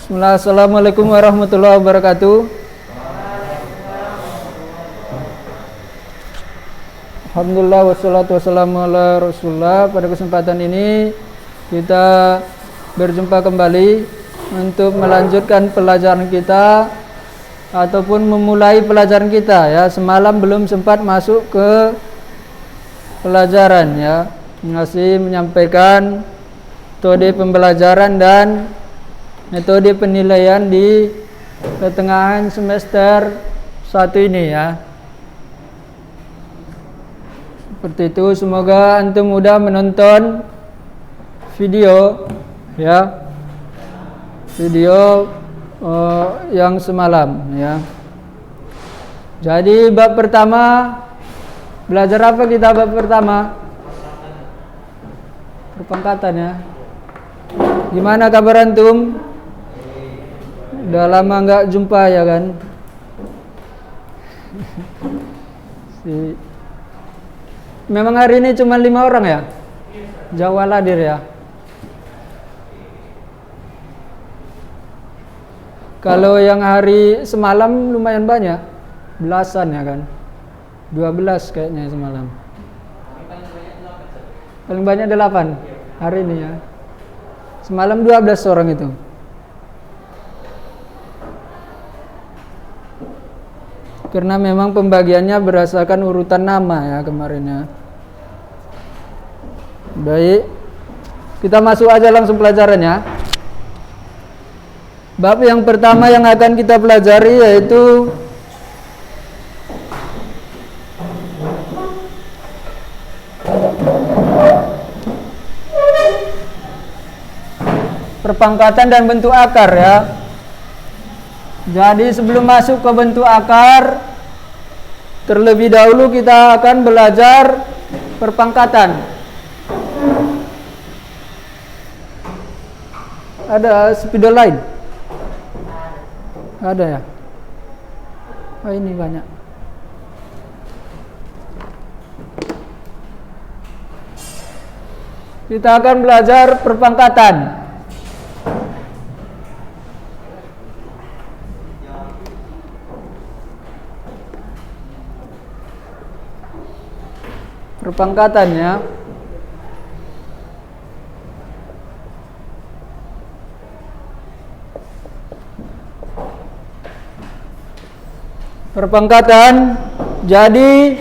Bismillah, assalamualaikum warahmatullahi wabarakatuh. Alhamdulillah wassalatu wassalamu ala rasulullah. Pada kesempatan ini kita berjumpa kembali untuk melanjutkan pelajaran kita ataupun memulai pelajaran kita ya. Semalam belum sempat masuk ke pelajaran ya. Masih menyampaikan metode pembelajaran dan metode penilaian di pertengahan semester 1 ini ya. Seperti itu, semoga antum mudah menonton video ya. Video yang semalam ya. Jadi bab pertama, belajar apa kita bab pertama? Perpangkatan ya. Gimana kabar antum? Udah lama nggak jumpa ya kan? Memang hari ini cuma 5 orang ya? Jawa Ladir ya? Kalau yang hari semalam lumayan banyak, belasan ya kan? 12 kayaknya semalam. Paling banyak 8 hari ini ya. Semalam 12 orang itu. Karena memang pembagiannya berdasarkan urutan nama ya kemarin ya. Baik, kita masuk aja langsung pelajarannya. Bab yang pertama yang akan kita pelajari yaitu perpangkatan dan bentuk akar ya. Jadi sebelum masuk ke bentuk akar, terlebih dahulu kita akan belajar perpangkatan. Ada spidol lain? Ada ya? Oh ini banyak. Kita akan belajar perpangkatan. Perpangkatannya jadi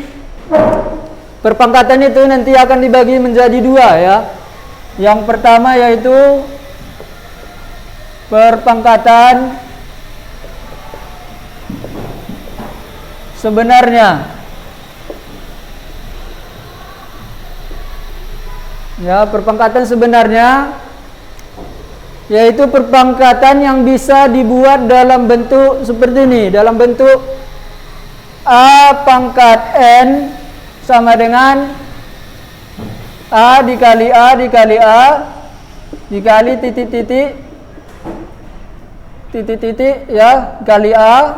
perpangkatan itu nanti akan dibagi menjadi 2 ya. Yang pertama yaitu perpangkatan sebenarnya. Ya, perpangkatan sebenarnya yaitu perpangkatan yang bisa dibuat dalam bentuk seperti ini, dalam bentuk A pangkat N sama dengan A dikali A dikali A dikali titik-titik titik-titik ya, kali A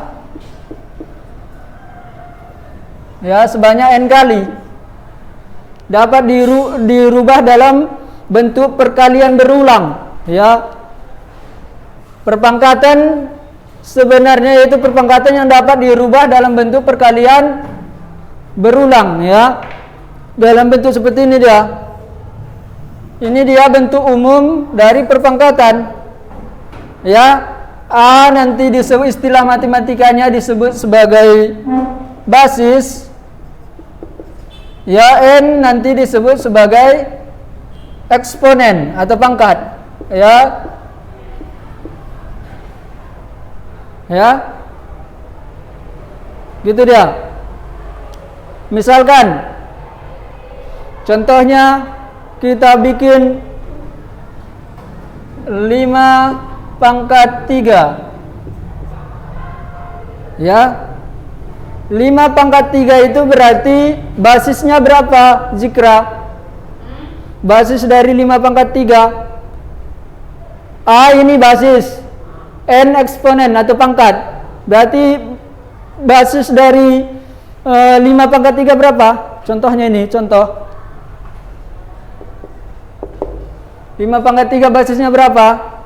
ya sebanyak N kali. Dapat dirubah dalam bentuk perkalian berulang ya. Perpangkatan sebenarnya yaitu perpangkatan yang dapat dirubah dalam bentuk perkalian berulang ya. Dalam bentuk seperti ini dia. Ini dia bentuk umum dari perpangkatan ya. A nanti disebut, istilah matematikanya disebut sebagai basis ya. N nanti disebut sebagai eksponen atau pangkat ya. Ya. Gitu dia. Misalkan contohnya kita bikin 5 pangkat 3 ya. 5 pangkat 3 itu berarti basisnya berapa, Zikra? Basis dari 5 pangkat 3 A ini basis, N eksponen atau pangkat. Berarti basis dari 5 pangkat 3 berapa? Contohnya ini, contoh 5 pangkat 3 basisnya berapa?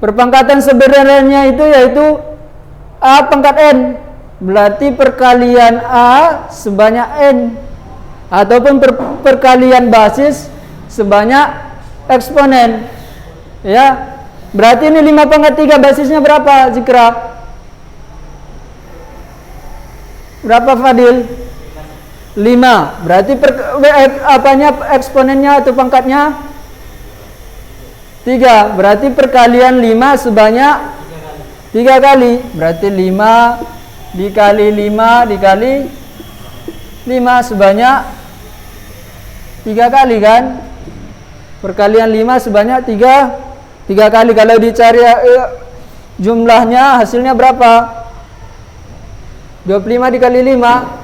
Perpangkatan sebenarnya itu yaitu A pangkat N. Berarti perkalian A sebanyak N. Ataupun perkalian basis sebanyak eksponen. Ya. Berarti ini 5 pangkat 3 basisnya berapa, Zikra? Berapa, Fadil? 5. Berarti eksponennya atau pangkatnya 3. Berarti perkalian 5 sebanyak 3 kali. Berarti 5 dikali 5 dikali 5 sebanyak 3 kali kan? Perkalian 5 sebanyak 3 kali. Kalau dicari jumlahnya, hasilnya berapa? 25 dikali 5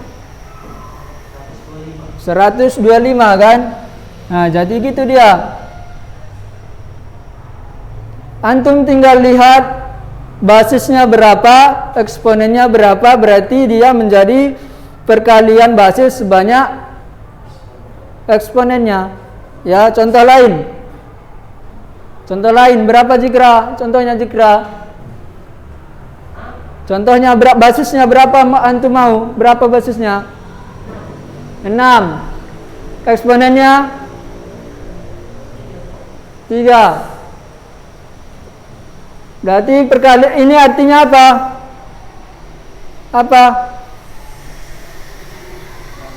125 kan? Nah, jadi gitu dia. Antum tinggal lihat basisnya berapa, eksponennya berapa, berarti dia menjadi perkalian basis sebanyak eksponennya. Ya, contoh lain. Contoh lain berapa, Zikra? Contohnya, Zikra. Contohnya basisnya berapa antum mau? Berapa basisnya? 6. Eksponennya 3. Berarti ini artinya apa?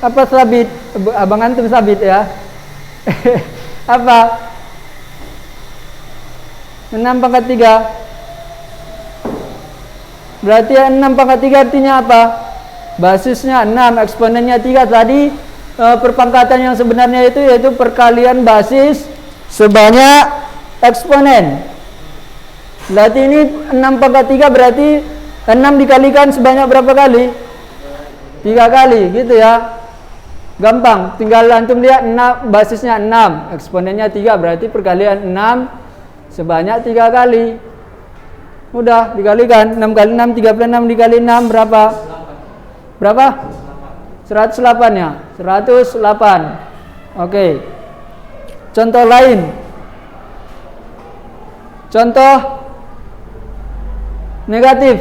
Apa sabit? Abang antum sabit ya. Apa? 6 pangkat 3. Berarti 6 pangkat 3 artinya apa? Basisnya 6, eksponennya 3. Tadi perpangkatan yang sebenarnya itu yaitu perkalian basis sebanyak eksponen. Berarti ini 6 pangkat 3 berarti 6 dikalikan sebanyak berapa kali? 3 kali gitu ya. Gampang, tinggal antum lihat 6, basisnya 6, eksponennya 3, berarti perkalian 6 sebanyak 3 kali. Mudah dikalikan. 6 kali 6, 36 dikali 6 berapa? Berapa? 108 ya. 108. Oke. Contoh lain. Contoh negatif.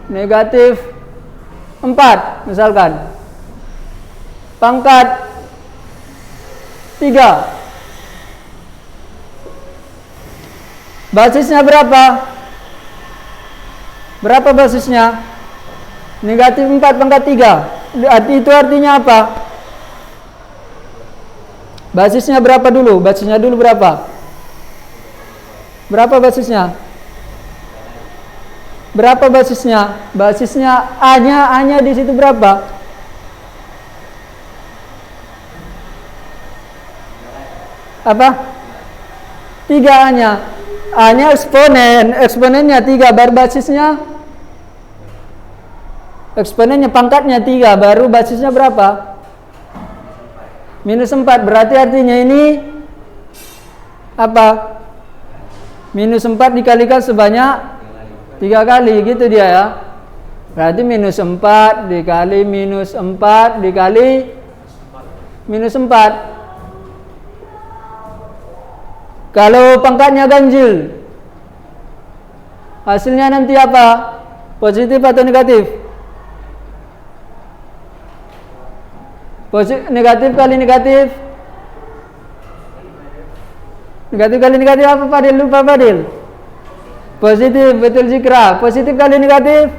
Negatif 4 misalkan. Pangkat 3. Basisnya berapa? Berapa basisnya? Negatif 4 pangkat 3. Itu artinya apa? Basisnya berapa dulu? Basisnya dulu berapa? Berapa basisnya? Berapa basisnya? Basisnya A-nya di situ berapa? Apa? 3 A-nya. A-nya eksponennya 3, baru basisnya eksponennya pangkatnya 3, baru basisnya berapa? Minus 4. Berarti artinya ini apa? Minus 4 dikalikan sebanyak 3 kali, gitu dia ya. Berarti minus 4 dikali minus 4 dikali minus 4. Kalau pangkatnya ganjil, hasilnya nanti apa? Positif atau negatif? Negatif kali negatif. Negatif kali negatif apa, Fadil? Lupa, Fadil. Positif, betul, Zikra. Positif kali negatif?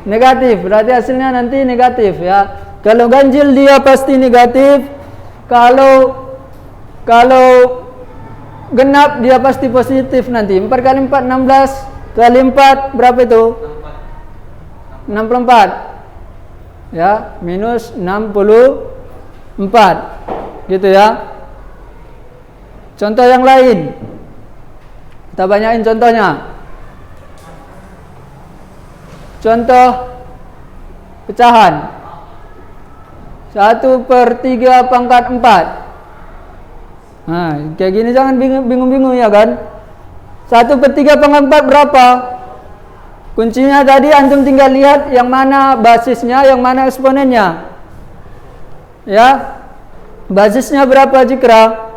Negatif. Berarti hasilnya nanti negatif ya. Kalau ganjil dia pasti negatif. Kalau genap dia pasti positif nanti. 4 kali 4 16 kali 4 berapa itu? 64. Ya, minus 64. Gitu ya. Contoh yang lain. Kita banyakin contohnya. Contoh pecahan. 1/3 pangkat 4. Nah, kayak gini jangan bingung-bingung ya kan. 1/3 pangkat 4 berapa? Kuncinya tadi antum tinggal lihat yang mana basisnya, yang mana eksponennya. Ya. Basisnya berapa, Zikra?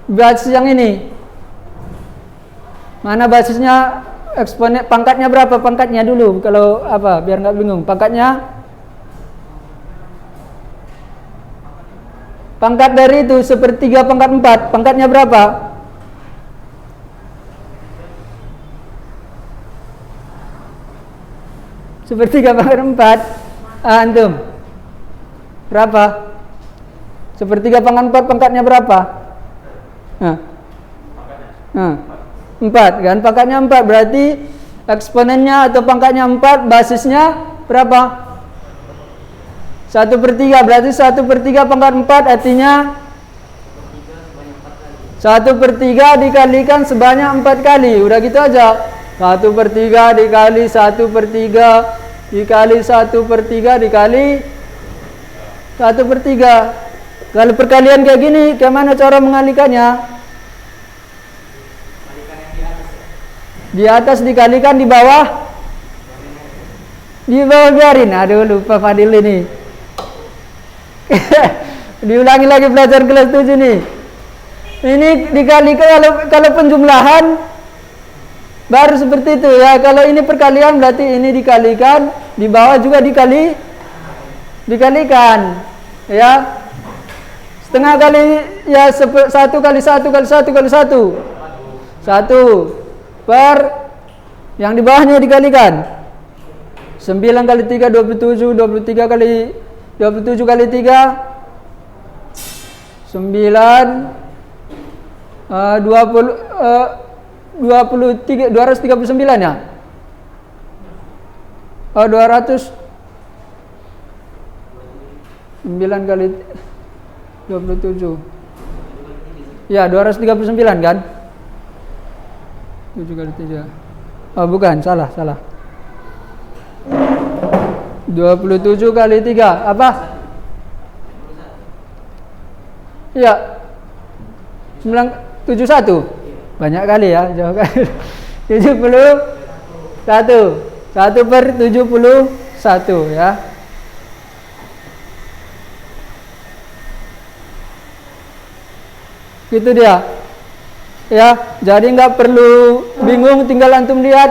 basis yang ini. Mana basisnya? Eksponen pangkatnya berapa? Pangkatnya dulu kalau apa biar nggak bingung. Pangkat dari itu sepertiga pangkat 4. Pangkatnya berapa? Sepertiga pangkat 4. Antum berapa? Sepertiga pangkat 4 pangkatnya berapa? 4 kan, pangkatnya 4 berarti eksponennya atau pangkatnya 4, basisnya berapa? 1/3, berarti 1/3 pangkat 4 artinya 1/3 dikalikan sebanyak 4 kali. Udah gitu aja, 1/3 dikali 1/3 dikali 1/3 dikali 1/3. Kalau perkalian kayak gini, gimana cara mengalikannya? Di atas dikalikan di bawah biarin. Aduh lupa Fadil ini. Diulangi lagi pelajaran kelas 7 nih. Ini dikalikan kalau penjumlahan baru seperti itu ya. Kalau ini perkalian berarti ini dikalikan di bawah juga dikalikan ya. Setengah kali ya 1 kali 1 kali 1 kali 1 per yang di bawahnya dikalikan 9 kali 3 27, 23 kali 27 kali 3 9 239 ya. 200 9 kali 27 ya 239 kan. 7 kali 3. Oh bukan, salah. 27 kali 3 apa? Ya 971. Banyak kali ya, jauh kali. 71 1/71 ya. Gitu dia. Ya, jadi nggak perlu bingung, tinggal antum lihat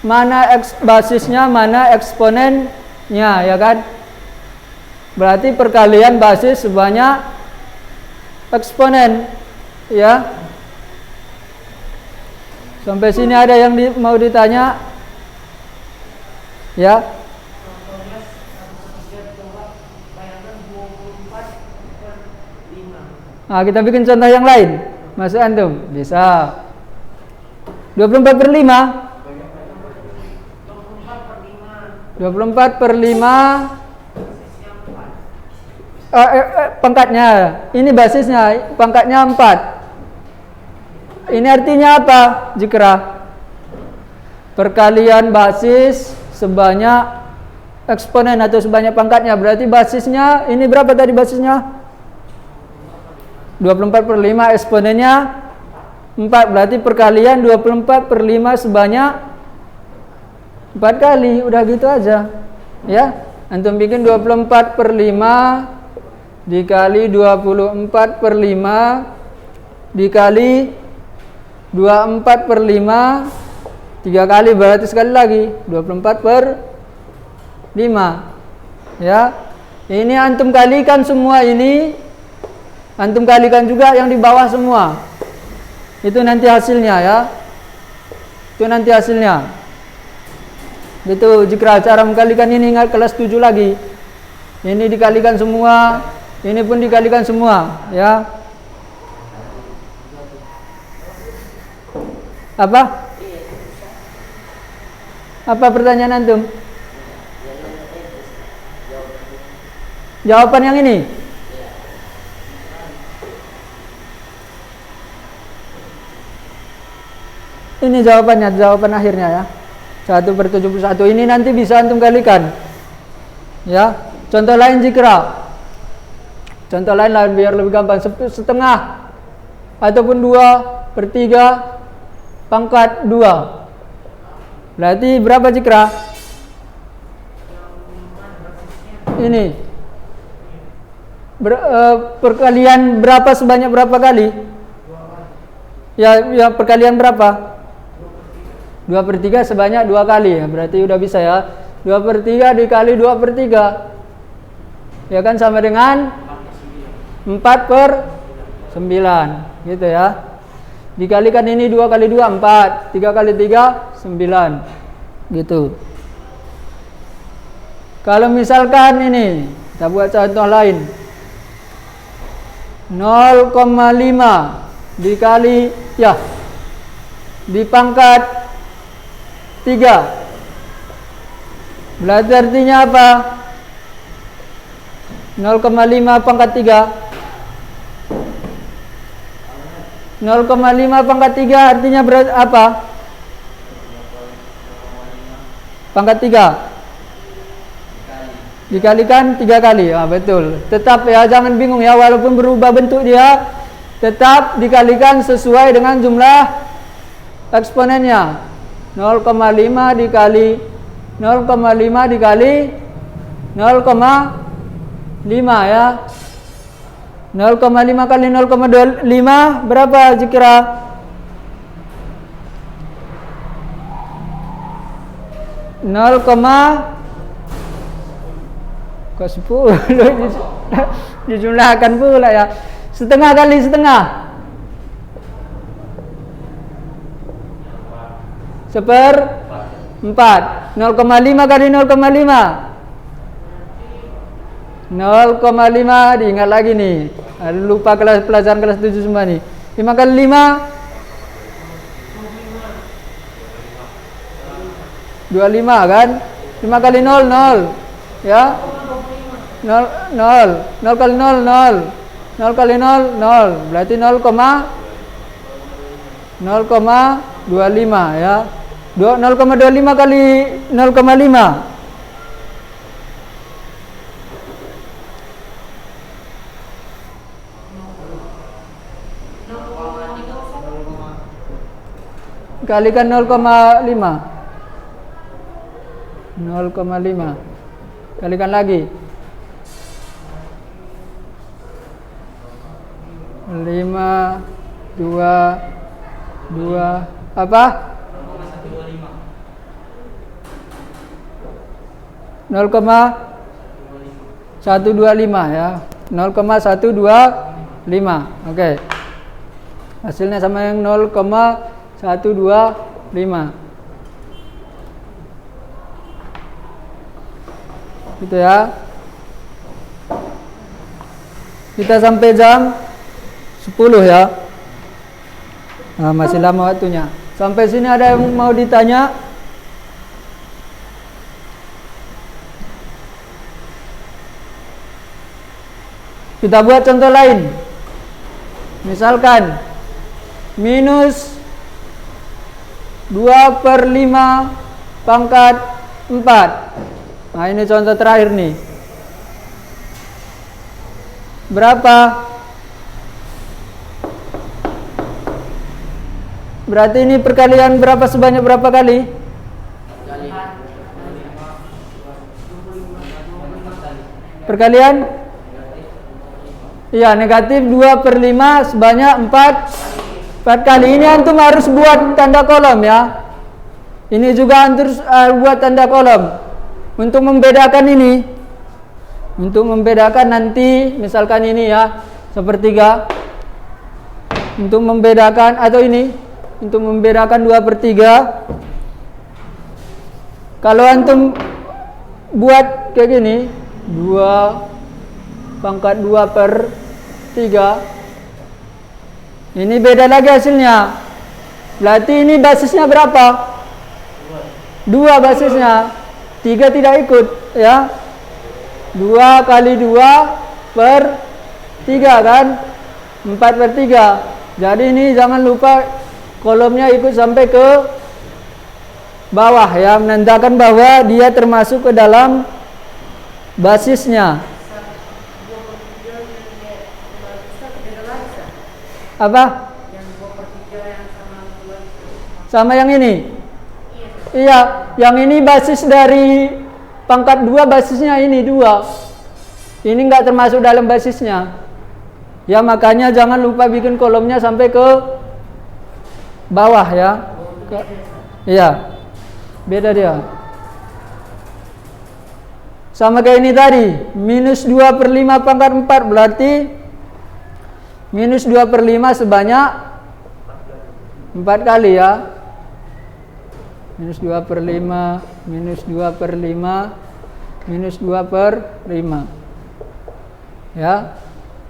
mana basisnya, mana eksponennya, ya kan? Berarti perkalian basis sebanyak eksponen, ya. Sampai sini ada yang mau ditanya? Ya. Nah, kita bikin contoh yang lain. Masuk antum? Bisa. 24/5. 24/5 pangkatnya. Ini basisnya, pangkatnya 4. Ini artinya apa? Jika perkalian basis sebanyak eksponen atau sebanyak pangkatnya, berarti basisnya ini berapa tadi basisnya? 24/5, eksponennya 4, berarti perkalian 24/5 sebanyak 4 kali. Udah gitu aja ya. Antum bikin 24/5 dikali 24/5 dikali 24/5 3 kali, berarti sekali lagi 24/5 ya. Ini antum kalikan semua ini. Antum kalikan juga yang di bawah semua. Itu nanti hasilnya ya. Itu nanti hasilnya. Itu jika cara mengkalikan ini, ingat kelas 7 lagi. Ini dikalikan semua, ini pun dikalikan semua, ya. Apa? Apa pertanyaan antum? Jawaban yang ini. Ini jawabannya, jawaban akhirnya ya. 1/71. Ini nanti bisa antum kalikan. Ya. Contoh lain jika. Contoh lain lah biar lebih gampang. Setengah ataupun 2/3 pangkat 2. Berarti berapa jika? Ini. Perkalian berapa sebanyak berapa kali? Ya perkalian berapa? 2/3 sebanyak 2 kali ya, berarti udah bisa ya. 2/3 dikali 2/3 ya kan sama dengan 4/9 gitu ya. Dikalikan ini 2 kali 2 4, 3 kali 3 9 gitu. Kalau misalkan ini kita buat contoh lain, 0,5 dikali ya dipangkat 3 berarti artinya apa? 0,5 pangkat 3 0,5 pangkat 3 artinya berarti apa? Pangkat 3 dikalikan 3 kali. Betul. Tetap ya, jangan bingung ya, walaupun berubah bentuk dia tetap dikalikan sesuai dengan jumlah eksponennya. 0,5 dikali 0,5 dikali 0,5 ya. 0,5 kali 0,25 berapa kira-kira? 10 dijumlahkan pula ya. Setengah kali setengah 1/4. 0,5 kali 0,5 0,5 diingat lagi nih. Lupa pelajaran kelas 7 semua nih. 5 kali 5 25 kan? 5 kali 0 0 ya. 0 kali 0 0 kali 0 0 berarti 0,25 ya. 0,25 kali 0,5 kalikan 0,5 kalikan lagi 5 2 apa? 0,125 ya. 0,125. Oke. Hasilnya sama yang 0,125. Gitu ya. Kita sampai jam 10 ya. Nah, masih lama waktunya. Sampai sini ada yang mau ditanya? Kita buat contoh lain. Misalkan minus 2/5 pangkat 4. Nah, ini contoh terakhir nih. Berapa? Berarti ini perkalian berapa sebanyak berapa kali? Perkalian? Iya, negatif 2/5 sebanyak 4 kali. Ini antum harus buat tanda kolom ya. Ini juga antum buat tanda kolom untuk membedakan ini. Untuk membedakan nanti misalkan ini ya, sepertiga. Untuk membedakan atau ini untuk membedakan 2/3. Kalau antum buat kayak gini, 2 pangkat 2/3, ini beda lagi hasilnya. Berarti ini basisnya berapa? 2 basisnya, 3 tidak ikut ya. 2 kali 2/3 kan, 4/3. Jadi ini jangan lupa kolomnya ikut sampai ke bawah ya, menandakan bahwa dia termasuk ke dalam basisnya. Apa? Sama yang ini? Iya, yang ini basis dari pangkat 2, basisnya ini 2. Ini enggak termasuk dalam basisnya. Ya, makanya jangan lupa bikin kolomnya sampai ke bawah ya. Iya. Beda dia. Sama kayak ini tadi, minus 2/5 pangkat 4 berarti minus 2/5 sebanyak 4 kali ya. Minus 2/5, minus 2/5, minus 2/5. Ya.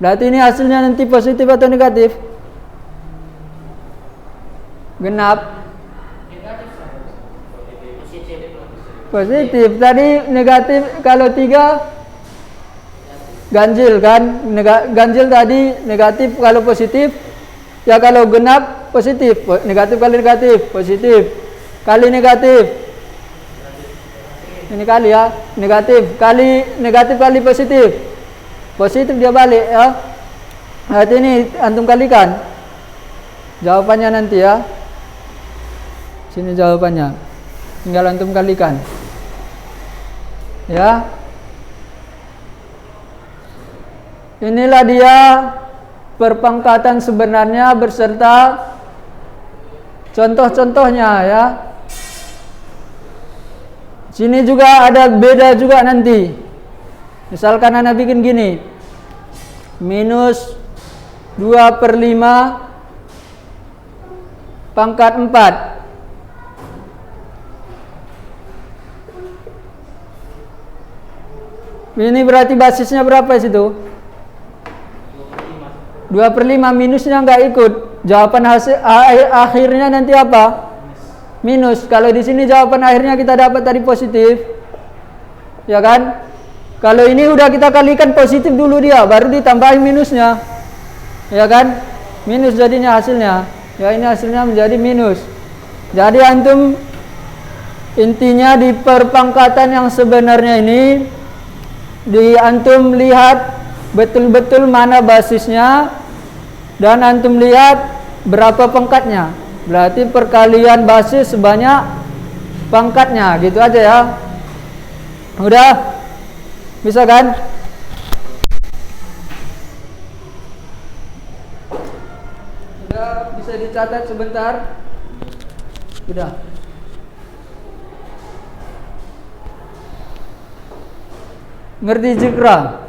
Berarti ini hasilnya nanti positif atau negatif? Genap. Positif. Tadi negatif kalau 3 ganjil kan? Ganjil tadi negatif kalau positif. Ya kalau genap positif. Negatif kali negatif positif. Kali negatif. Ini kali ya. Negatif kali positif. Positif dia balik ya. Berarti ini antum kalikan. Jawabannya nanti ya. Sini jawabannya. Tinggal antum kalikan. Ya. Inilah dia perpangkatan sebenarnya berserta contoh-contohnya ya. Sini juga ada beda juga nanti. Misalkan Anda bikin gini. Minus 2/5 pangkat 4. Ini berarti basisnya berapa situ? 2/5 minusnya nggak ikut. Jawaban hasil akhirnya nanti apa? Minus. Kalau di sini jawaban akhirnya kita dapat tadi positif. Ya kan? Kalau ini udah kita kalikan positif dulu dia, baru ditambahin minusnya. Ya kan? Minus jadinya hasilnya. Ya ini hasilnya menjadi minus. Jadi antum intinya di perpangkatan yang sebenarnya ini antum lihat betul-betul mana basisnya dan antum lihat berapa pangkatnya. Berarti perkalian basis sebanyak pangkatnya, gitu aja ya. Udah? Bisa kan? Udah, bisa dicatat sebentar. Udah. Ngerti jikra?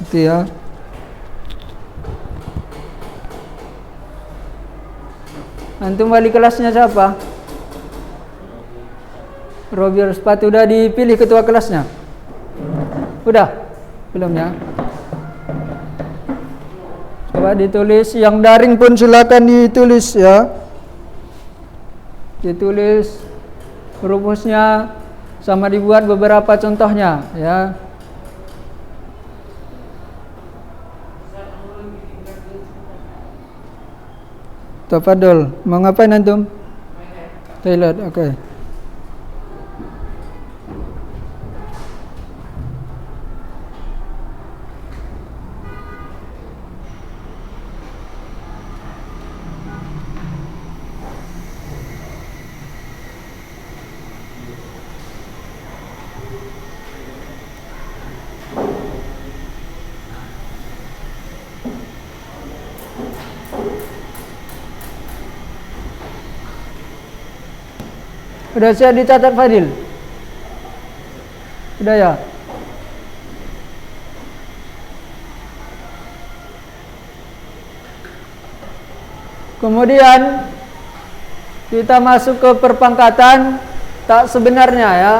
Itu ya. Antum wali kelasnya siapa? Robier sepatu udah dipilih ketua kelasnya? Udah? Belum ya? Coba ditulis. Yang daring pun silakan ditulis ya. Ditulis rumusnya sama dibuat beberapa contohnya ya. Tafadhol. Mau ngapain antum? Toilet, oke. Udah siap dicatat Fadil? Udah ya? Kemudian kita masuk ke perpangkatan tak sebenarnya ya.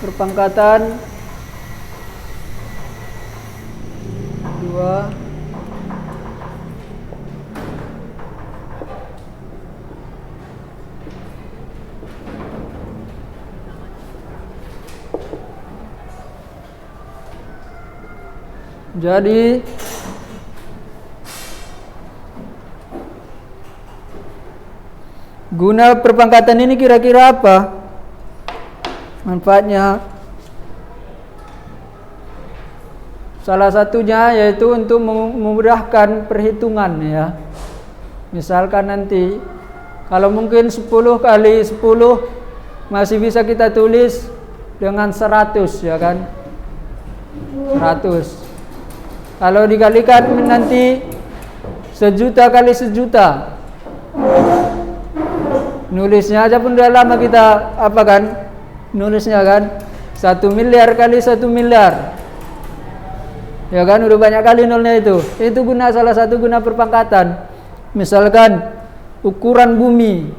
Perpangkatan 2 Jadi guna perpangkatan ini kira-kira apa manfaatnya? Salah satunya yaitu untuk memudahkan perhitungan ya. Misalkan nanti kalau mungkin 10 kali 10 masih bisa kita tulis dengan 100 ya kan. 100. Kalau dikalikan nanti 1.000.000 kali 1.000.000. Nulisnya aja pun udah lama kita apa kan? Nulisnya kan 1 miliar kali 1 miliar. Ya kan udah banyak kali nolnya itu. Itu salah satu guna perpangkatan. Misalkan ukuran bumi,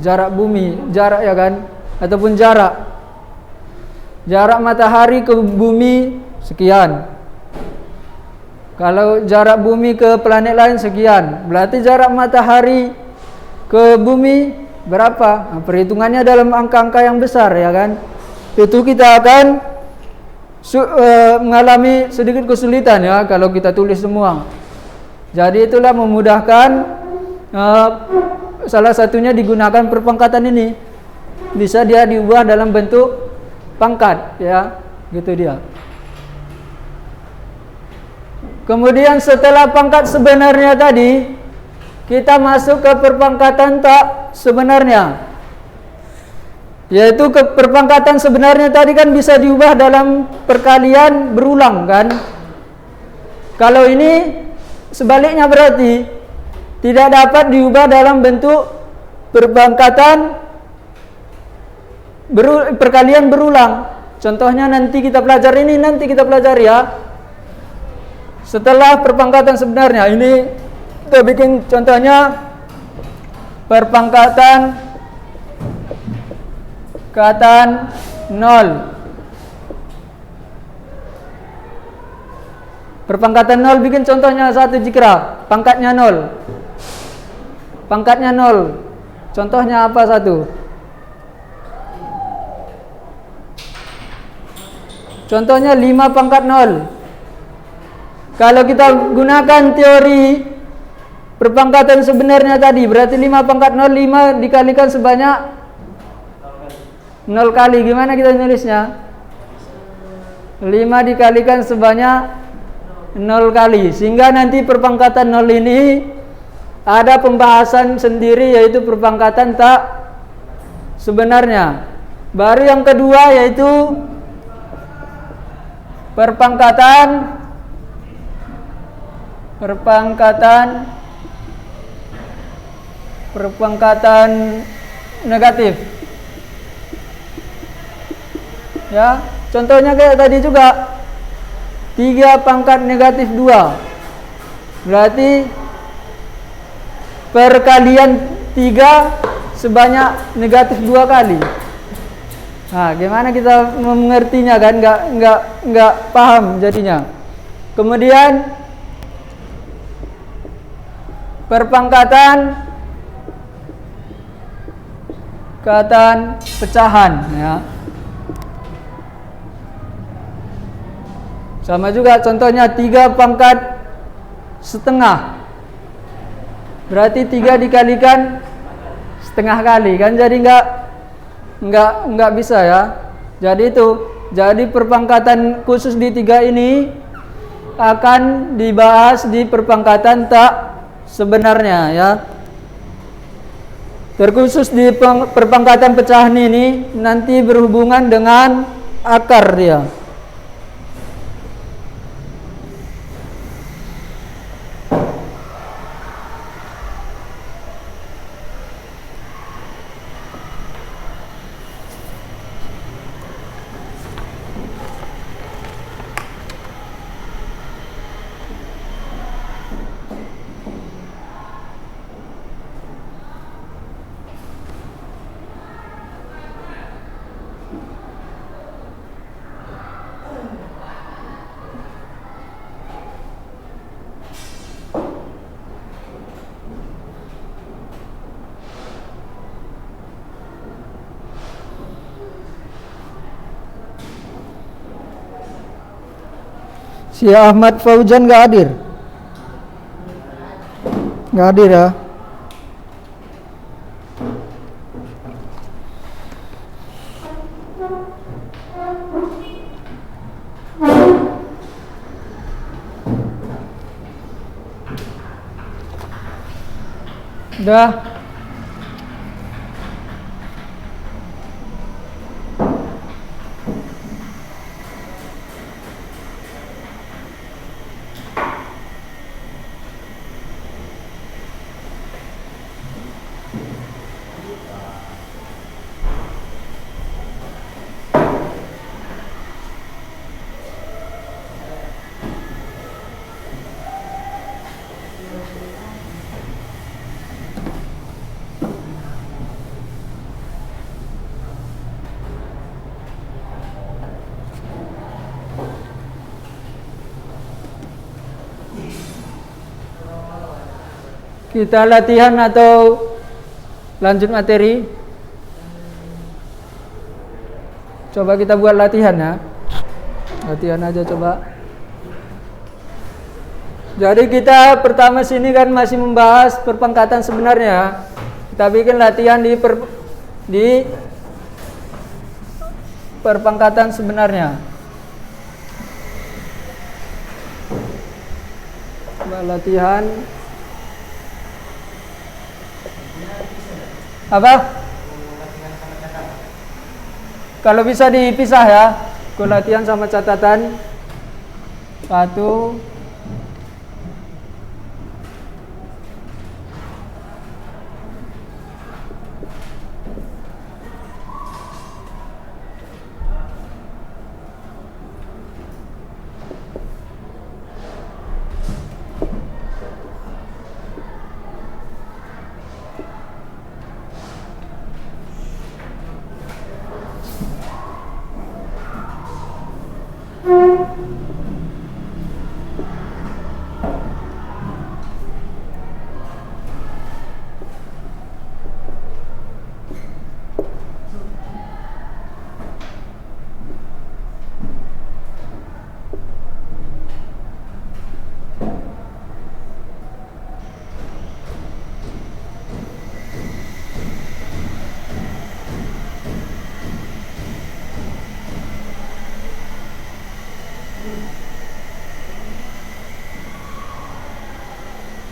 jarak ya kan, ataupun jarak matahari ke bumi sekian. Kalau jarak bumi ke planet lain sekian, berarti jarak matahari ke bumi berapa? Nah, perhitungannya dalam angka-angka yang besar ya kan. Itu kita akan mengalami sedikit kesulitan ya kalau kita tulis semua. Jadi itulah memudahkan, salah satunya digunakan perpangkatan ini. Bisa dia diubah dalam bentuk pangkat ya, gitu dia. Kemudian setelah pangkat sebenarnya tadi, kita masuk ke perpangkatan tak sebenarnya. Yaitu ke perpangkatan sebenarnya tadi kan bisa diubah dalam perkalian berulang kan. Kalau ini sebaliknya berarti tidak dapat diubah dalam bentuk perpangkatan perkalian berulang. Contohnya nanti kita pelajari ya. Setelah perpangkatan sebenarnya ini kita bikin contohnya perpangkatan 0. Perpangkatan 0 bikin contohnya 1 jikra, pangkatnya 0. Pangkatnya 0. Contohnya apa 1? Contohnya 5 pangkat 0. Kalau kita gunakan teori perpangkatan sebenarnya tadi, berarti 5 pangkat 0, 5 dikalikan sebanyak 0 kali. Gimana kita nulisnya? 5 dikalikan sebanyak 0 kali. Sehingga nanti perpangkatan 0 ini ada pembahasan sendiri, yaitu perpangkatan tak sebenarnya. Baru yang kedua yaitu perpangkatan negatif. Ya, contohnya kayak tadi juga 3 pangkat negatif 2. Berarti perkalian 3 sebanyak negatif 2 kali. Nah, gimana kita mengertinya kan? Enggak paham jadinya. Kemudian perpangkatan pecahan ya. Sama juga contohnya 3 pangkat setengah. Berarti 3 dikalikan setengah kali kan, jadi enggak bisa ya. Jadi perpangkatan khusus di 3 ini akan dibahas di perpangkatan tak sebenarnya ya. Terkhusus di perpangkatan pecahan ini nanti berhubungan dengan akar dia. Si Ahmad Fauzan nggak hadir? Nggak hadir ya? Udah. kita latihan atau lanjut materi? Coba kita buat latihan ya. Latihan aja coba. Jadi kita pertama sini kan masih membahas perpangkatan sebenarnya. Kita bikin latihan di perpangkatan sebenarnya. Coba latihan. Apa? Kalau bisa dipisah ya, latihan sama catatan. Satu.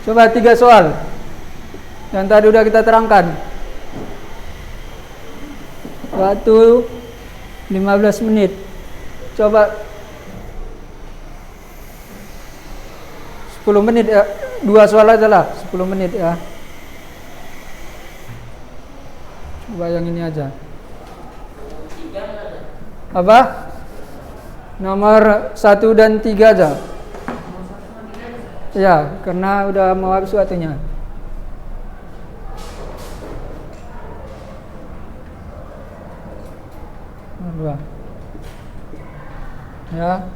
Coba 3 soal yang tadi udah kita terangkan. Waktu 15 menit. Coba 10 menit ya. 2 soal aja lah, 10 menit ya. Coba yang ini aja. Apa? Nomor 1 dan 3 aja. Ya, karena udah mau habis waktunya. Nomor 2. Ya.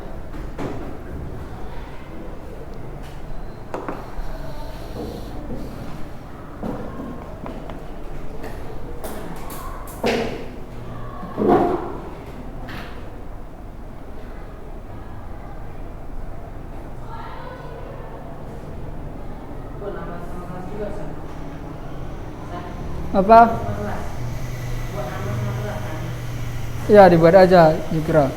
Apa? Ya, dibuat aja dikira.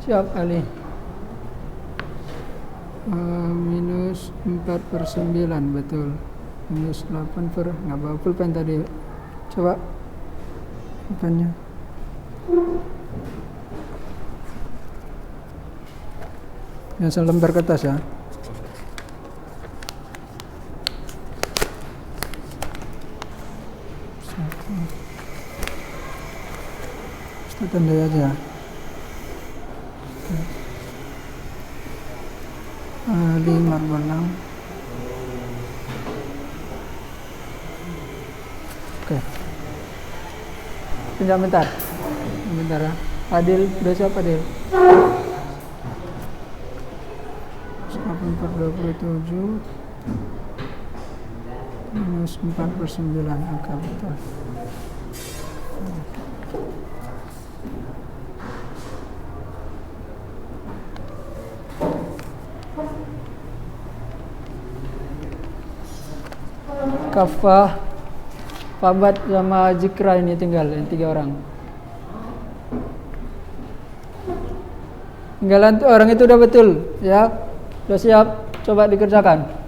Siap kali. Minus 4/9, betul. Minus 8 per, nggak bawa pulpen tadi. Coba pulpennya. Yang selembar kertas ya. Kita tandai aja. Ali Marbalang. Oke. Pinjam bentar. Bentar ya. Adil, udah siap Adil? 8427 minus 4/9. Oke, betul. Kafah, Fabat sama Zikra ini tinggal yang 3 orang. Tinggalan orang itu udah betul ya. Udah siap, coba dikerjakan.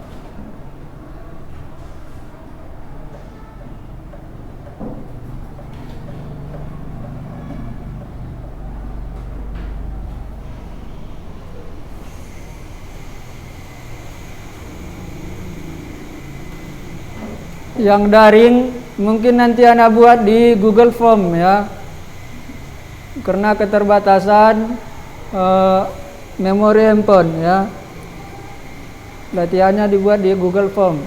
Yang daring mungkin nanti anak buat di Google Form ya, karena keterbatasan memori handphone ya. Latihannya dibuat di Google Form.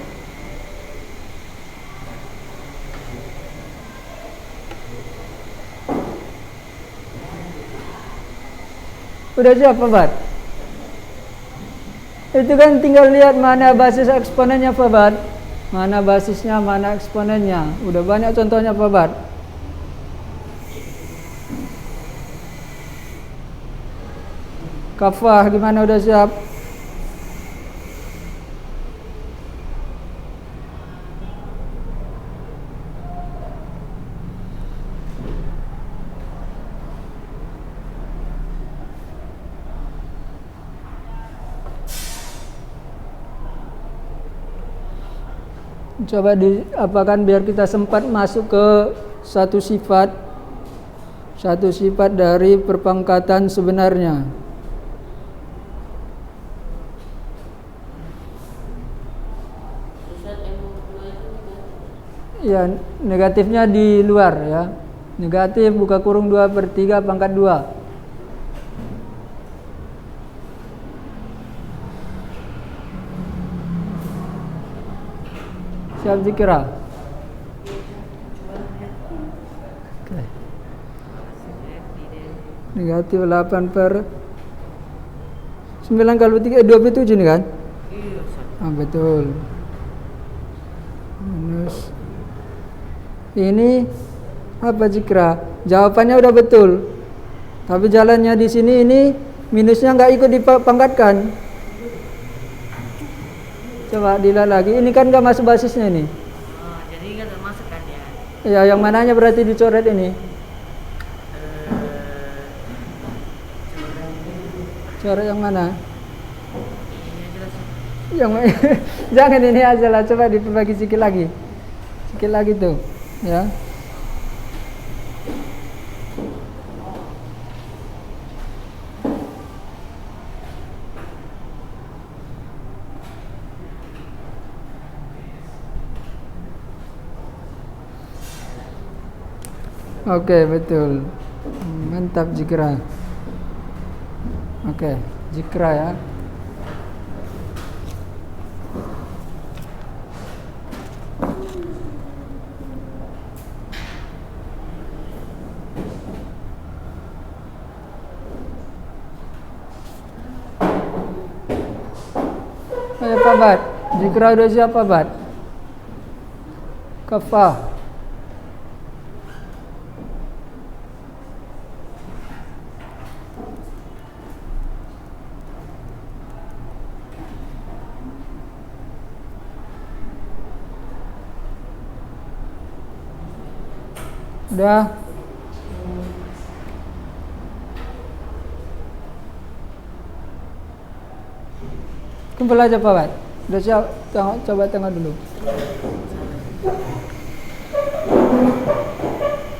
Udah siap Fabat? Itu kan tinggal lihat mana basis eksponennya Fabat. Mana basisnya, mana eksponennya. Udah banyak contohnya Fabat. Kafah gimana, udah siap? Coba diapakan biar kita sempat masuk ke satu sifat dari perpangkatan sebenarnya. Ya, negatifnya di luar ya. Negatif buka kurung 2/3 pangkat 2. Siap Zikra? Oke. Negatif 8/9 kali 3 27 nih kan? Iya. Betul. Minus. Ini apa Zikra? Jawabannya udah betul. Tapi jalannya di sini ini minusnya nggak ikut dipangkatkan. Coba dilihat lagi, ini kan nggak masuk basisnya nih. Oh, jadi nggak termasuk kan ya? Ya, yang mananya berarti dicoret ini? Coret yang mana? Yang jangan ini aja lah, coba diperbagi sedikit lagi tuh, ya. Oke, betul. Mantap Zikra. Oke, Zikra ya. Ayo Fabat, Zikra udah siap Fabat? Kafah. Udah. Kumpul aja Pak. Udah siap? Coba tengok dulu.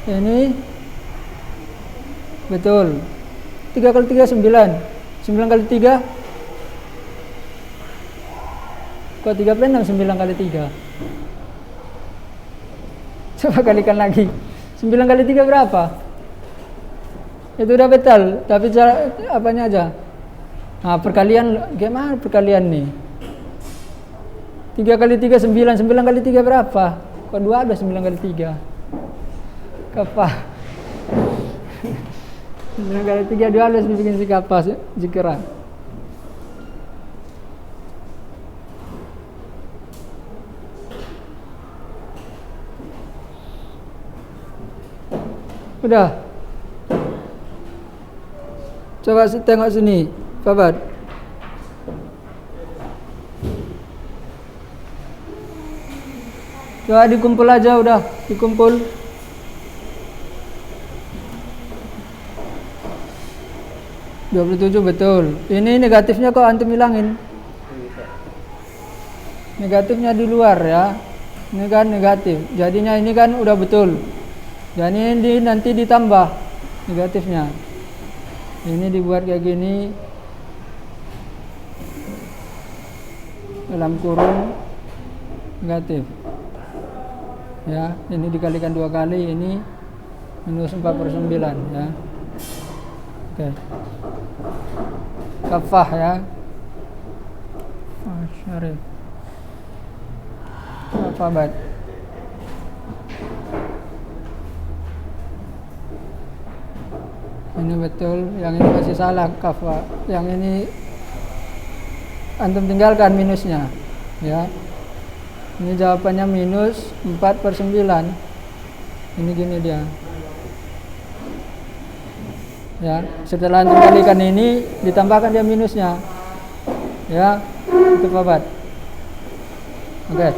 Ini betul. 3 kali 3 9. 9 kali 3. Kok 3 per 6 9 kali 3. Coba kalikan lagi. 9 kali 3 berapa? Itu udah betul, tapi cara apanya aja? Nah, perkalian gimana perkalian nih? 3 kali 3 9, 9 kali 3 berapa? Kok 2 ada 9 kali 3? Kappa. 9 kali 3 2 harus dibikin si kappa jikera. Udah. Coba tengok sini, Babat. Coba dikumpul aja udah, dikumpul. (27) betul. Ini negatifnya kok antum hilangin. Negatifnya di luar ya. Ini kan negatif. Jadinya ini kan udah betul. Dan ini nanti ditambah negatifnya. Ini dibuat kayak gini. Dalam kurung negatif. Ya, ini dikalikan 2 kali, ini minus 4/9 ya. Oke. Kafah ya. Syarif. Apa bat? Ini betul, yang ini masih salah kafah. Yang ini antum tinggalkan minusnya ya. Ini jawabannya minus 4/9. Ini gini dia. Ya, setelah antum kalikan ini ditambahkan dia minusnya. Ya, itu Babat. Oke.